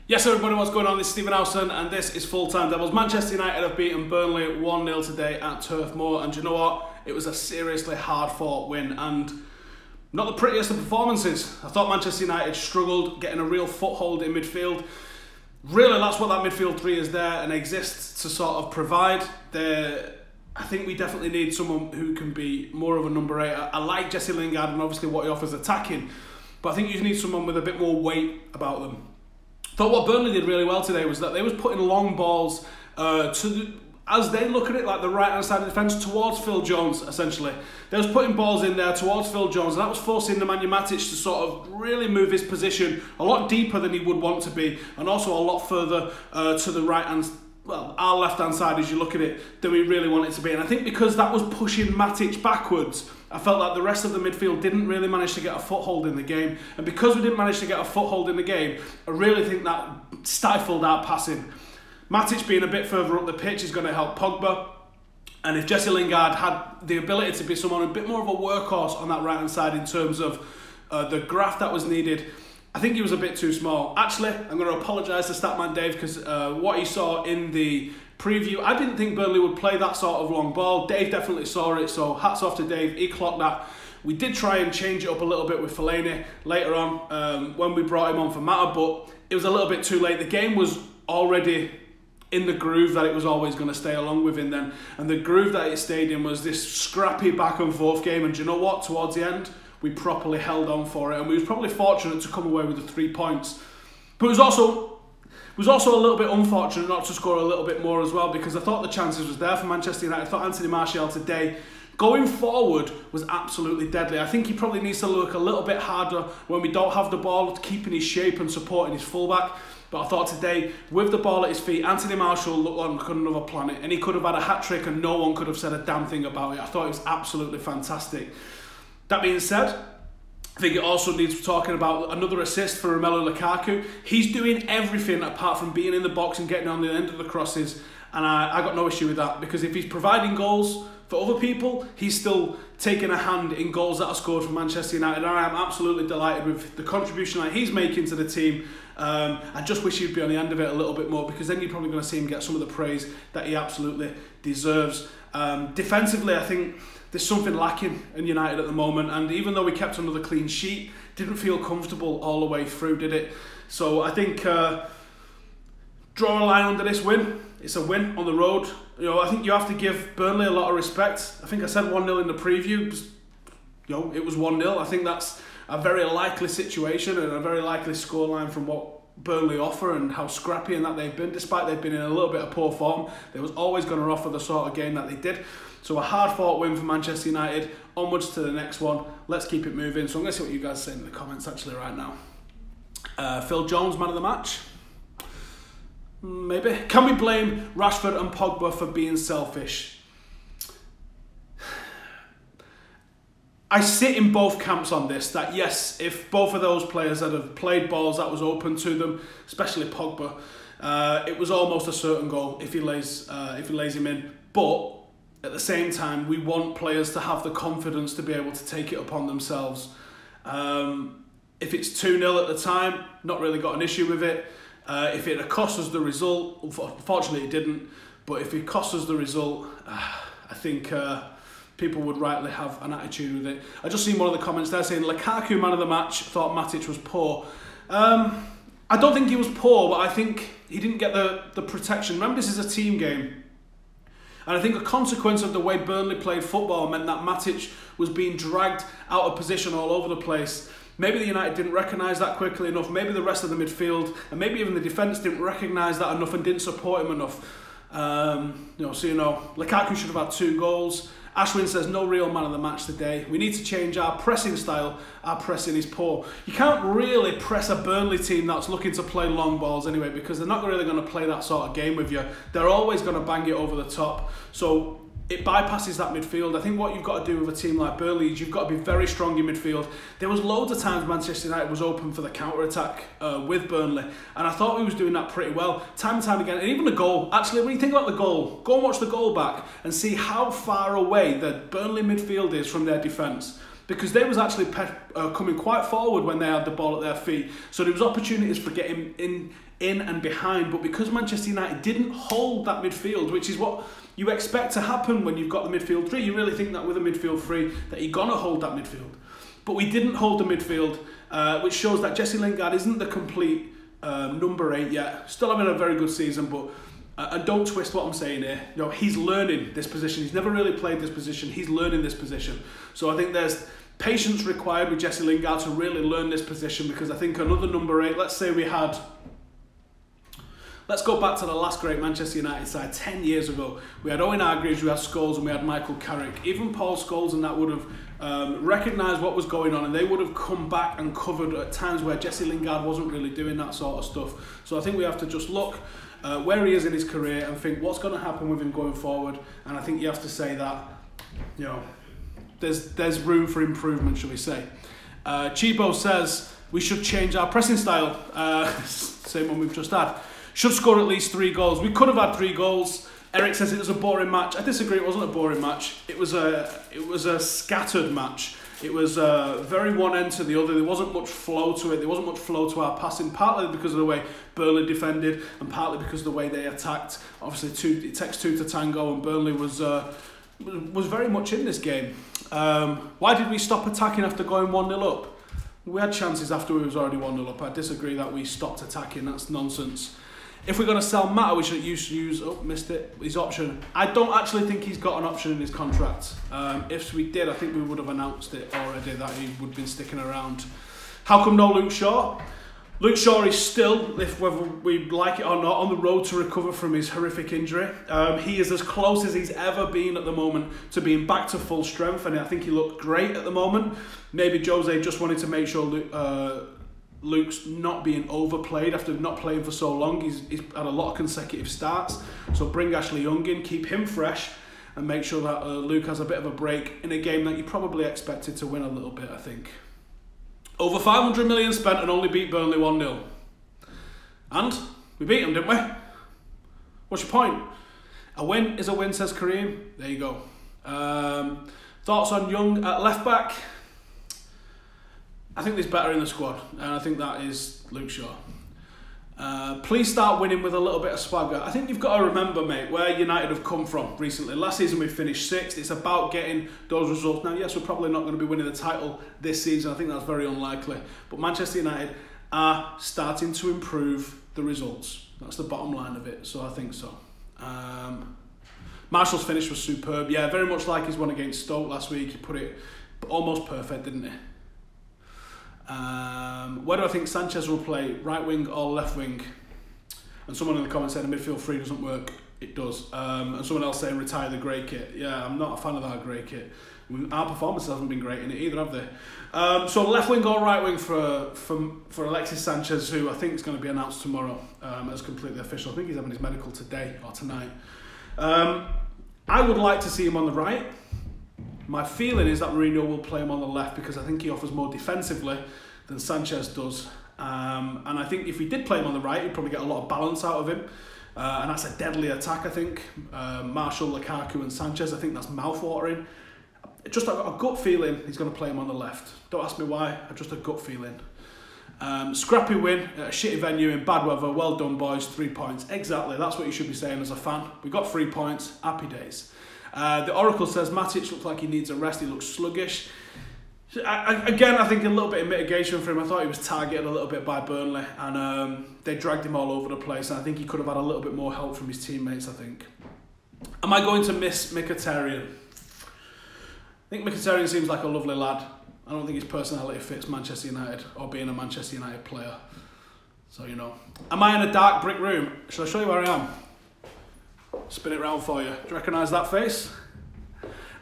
Yes everybody, what's going on? This is Stephen Howson and this is Full Time Devils. Manchester United have beaten Burnley 1-0 today at Turf Moor, and do you know what? It was a seriously hard fought win and not the prettiest of performances. I thought Manchester United struggled getting a real foothold in midfield. Really, that's what that midfield three is there and exists to sort of provide. I think we definitely need someone who can be more of a number 8. I like Jesse Lingard and obviously what he offers attacking, but I think you need someone with a bit more weight about them. Thought what Burnley did really well today was that they was putting long balls as they look at it, like the right hand side of the defence towards Phil Jones, essentially. They was putting balls in there towards Phil Jones, and that was forcing Nemanja Matic to sort of really move his position a lot deeper than he would want to be, and also a lot further to the right hand, well, our left hand side as you look at it, than we really want it to be. And I think because that was pushing Matic backwards, I felt like the rest of the midfield didn't really manage to get a foothold in the game. And because we didn't manage to get a foothold in the game, I really think that stifled our passing. Matic being a bit further up the pitch is going to help Pogba. And if Jesse Lingard had the ability to be someone a bit more of a workhorse on that right hand side in terms of the graft that was needed, I think he was a bit too small. Actually, I'm going to apologise to Statman Dave because what he saw in the preview, I didn't think Burnley would play that sort of long ball. Dave definitely saw it, so hats off to Dave. He clocked that. We did try and change it up a little bit with Fellaini later on when we brought him on for Mata, but it was a little bit too late. The game was already in the groove that it was always going to stay along within then, and the groove that it stayed in was this scrappy back and forth game. And do you know what? Towards the end, we properly held on for it, and we was probably fortunate to come away with the 3 points. But it was also a little bit unfortunate not to score a little bit more as well, because I thought the chances was there for Manchester United. I thought Anthony Martial today, going forward, was absolutely deadly. I think he probably needs to look a little bit harder when we don't have the ball, keeping his shape and supporting his fullback. But I thought today, with the ball at his feet, Anthony Martial looked like another planet, and he could have had a hat-trick and no one could have said a damn thing about it. I thought it was absolutely fantastic. That being said, I think it also needs talking about another assist for Romelu Lukaku. He's doing everything apart from being in the box and getting on the end of the crosses, and I got no issue with that, because if he's providing goals for other people, he's still taking a hand in goals that are scored for Manchester United, and I am absolutely delighted with the contribution that he's making to the team. I just wish he'd be on the end of it a little bit more, because then you're probably going to see him get some of the praise that he absolutely deserves. Defensively, I think there's something lacking in United at the moment, and even though we kept another clean sheet, didn't feel comfortable all the way through, did it? So I think draw a line under this win. It's a win on the road. You know, I think you have to give Burnley a lot of respect. I think I said 1-0 in the preview. It was 1-0. I think that's a very likely situation and a very likely scoreline from what Burnley offer and how scrappy and that they've been. Despite they've been in a little bit of poor form, they was always going to offer the sort of game that they did. So a hard-fought win for Manchester United. Onwards to the next one. Let's keep it moving. So I'm going to see what you guys are saying in the comments actually right now. Phil Jones, man of the match? Maybe. Can we blame Rashford and Pogba for being selfish? I sit in both camps on this, that yes, if both of those players had have played balls that was open to them, especially Pogba, it was almost a certain goal if he lays him in. But at the same time, we want players to have the confidence to be able to take it upon themselves. If it's 2-0 at the time, not really got an issue with it. If it had cost us the result, unfortunately it didn't, but if it cost us the result, I think people would rightly have an attitude with it. I just seen one of the comments there saying Lukaku, man of the match, thought Matic was poor. I don't think he was poor, but I think he didn't get the protection. Remember, this is a team game. And I think a consequence of the way Burnley played football meant that Matic was being dragged out of position all over the place. Maybe the United didn't recognise that quickly enough. Maybe the rest of the midfield and maybe even the defence didn't recognise that enough and didn't support him enough. Lukaku should have had 2 goals. Ashwin says no real man of the match today. We need to change our pressing style. Our pressing is poor. You can't really press a Burnley team that's looking to play long balls anyway, because they're not really going to play that sort of game with you. They're always going to bang it over the top. So it bypasses that midfield. I think what you've got to do with a team like Burnley is you've got to be very strong in midfield. There was loads of times Manchester United was open for the counter-attack with Burnley, and I thought we was doing that pretty well, time and time again. And even the goal, actually, when you think about the goal, go and watch the goal back and see how far away the Burnley midfield is from their defence. because they was actually coming quite forward when they had the ball at their feet. So there was opportunities for getting in and behind, but because Manchester United didn't hold that midfield, which is what you expect to happen when you've got the midfield three. You really think that with a midfield three that you're going to hold that midfield. But we didn't hold the midfield, which shows that Jesse Lingard isn't the complete number 8 yet. Still having a very good season, but and don't twist what I'm saying here. You know, he's learning this position. He's never really played this position. He's learning this position. So I think there's patience required with Jesse Lingard to really learn this position, because I think another number 8, let's say we had... Let's go back to the last great Manchester United side 10 years ago. We had Owen Hargreaves, we had Scholes, and we had Michael Carrick. Even Paul Scholes and that would have recognised what was going on, and they would have come back and covered at times where Jesse Lingard wasn't really doing that sort of stuff. So I think we have to just look where he is in his career and think what's going to happen with him going forward. And I think you have to say that, you know, there's room for improvement, shall we say. Chibo says we should change our pressing style. Same one we've just had. Should score at least 3 goals. We could have had 3 goals. Eric says it was a boring match. I disagree. It wasn't a boring match. It was a scattered match. It was very one end to the other. There wasn't much flow to it. There wasn't much flow to our passing, partly because of the way Burnley defended and partly because of the way they attacked. Obviously, it takes 2 to tango, and Burnley was very much in this game. Why did we stop attacking after going 1-0 up? We had chances after we was already 1-0 up. I disagree that we stopped attacking. That's nonsense. If we're going to sell Mata, we should use his option. I don't actually think he's got an option in his contract. If we did, I think we would have announced it already that he would have been sticking around. How come no Luke Shaw? Luke Shaw is still, whether we like it or not, on the road to recover from his horrific injury. He is as close as he's ever been at the moment to being back to full strength, and I think he looked great at the moment. Maybe Jose just wanted to make sure Luke's not being overplayed after not playing for so long. He's had a lot of consecutive starts, so bring Ashley Young in, keep him fresh, and make sure that Luke has a bit of a break in a game that you probably expected to win a little bit, I think. Over 500 million spent and only beat Burnley 1-0. And we beat them, didn't we? What's your point? A win is a win, says Kareem. There you go. Thoughts on Young at left back? I think there's better in the squad, and I think that is Luke Shaw. Please start winning with a little bit of swagger. I think you've got to remember, mate, where United have come from recently. Last season we finished 6th. It's about getting those results. Now, yes, we're probably not going to be winning the title this season. I think that's very unlikely. But Manchester United are starting to improve the results. That's the bottom line of it, so I think so. Marshall's finish was superb. Yeah, very much like his one against Stoke last week. He put it almost perfect, didn't he? Where do I think Sanchez will play? Right wing or left wing? And someone in the comments said the midfield 3 doesn't work. It does. And someone else saying retire the grey kit. Yeah, I'm not a fan of that grey kit. Our performances haven't been great in it either, have they? So left wing or right wing for Alexis Sanchez, who I think is going to be announced tomorrow as completely official. I think he's having his medical today or tonight. I would like to see him on the right. My feeling is that Mourinho will play him on the left because I think he offers more defensively than Sanchez does. And I think if we did play him on the right, he'd probably get a lot of balance out of him. And that's a deadly attack, I think. Marshall, Lukaku and Sanchez, I think that's mouth-watering. Just a gut feeling he's going to play him on the left. Don't ask me why, just a gut feeling. Scrappy win at a shitty venue in bad weather. Well done, boys. 3 points. Exactly, that's what you should be saying as a fan. We got 3 points. Happy days. The Oracle says Matic looks like he needs a rest. He looks sluggish. Again, I think a little bit of mitigation for him. I thought he was targeted a little bit by Burnley, and they dragged him all over the place. And I think he could have had a little bit more help from his teammates, I think. Am I going to miss Mkhitaryan? I think Mkhitaryan seems like a lovely lad. I don't think his personality fits Manchester United or being a Manchester United player. So, you know. Am I in a dark brick room? Shall I show you where I am? Spin it round for you. Do you recognise that face?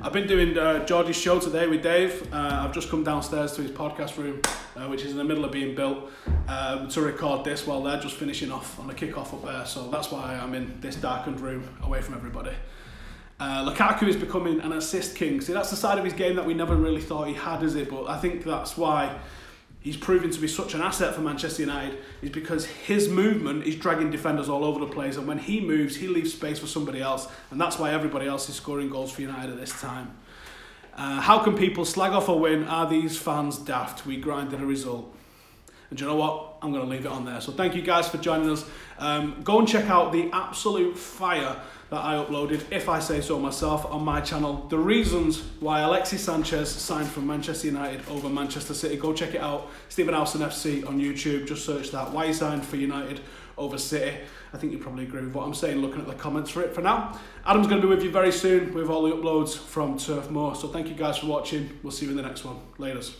I've been doing George's show today with Dave. I've just come downstairs to his podcast room, which is in the middle of being built, to record this while they're just finishing off on the kick-off up there. So that's why I'm in this darkened room away from everybody. Lukaku is becoming an assist king. See, that's the side of his game that we never really thought he had, is it? But I think that's why he's proving to be such an asset for Manchester United, is because his movement is dragging defenders all over the place, and when he moves, he leaves space for somebody else, and that's why everybody else is scoring goals for United at this time. How can people slag off a win? Are these fans daft? We grinded a result. And do you know what? I'm going to leave it on there. So thank you guys for joining us. Go and check out the absolute fire that I uploaded, if I say so myself, on my channel. The reasons why Alexis Sanchez signed from Manchester United over Manchester City. Go check it out. Stephen Howson FC on YouTube. Just search that. Why he signed for United over City. I think you probably agree with what I'm saying looking at the comments for it for now. Adam's going to be with you very soon with all the uploads from Turf Moor. So thank you guys for watching. We'll see you in the next one. Laters.